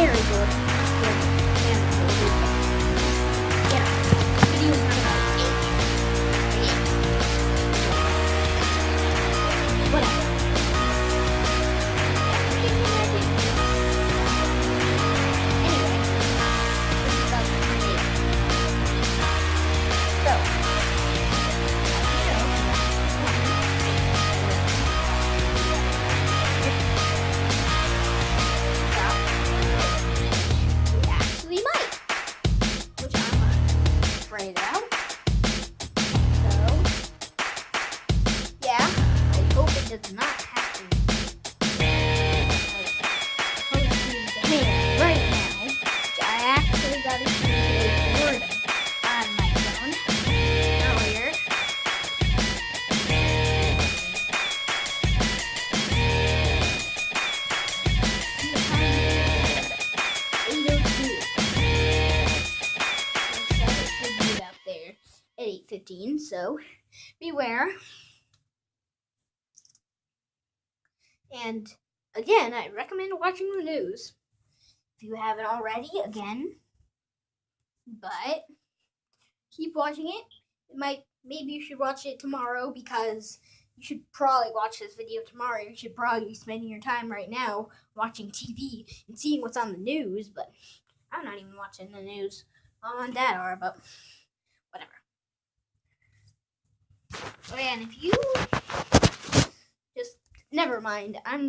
very good. Yeah. Videos are about 8. Whatever. Anyway, this is about 28. So, we might, which I'm afraid of. So, yeah, I hope it does not happen. Right now, I actually got a word on my phone earlier. At 8:15, so beware. And again, I recommend watching the news if you haven't already. Again, but keep watching it. Maybe you should watch it tomorrow, because you should probably watch this video tomorrow. You should probably be spending your time right now watching TV and seeing what's on the news. But I'm not even watching the news. Mom and Dad are, but whatever. Oh yeah, and if you just never mind, I'm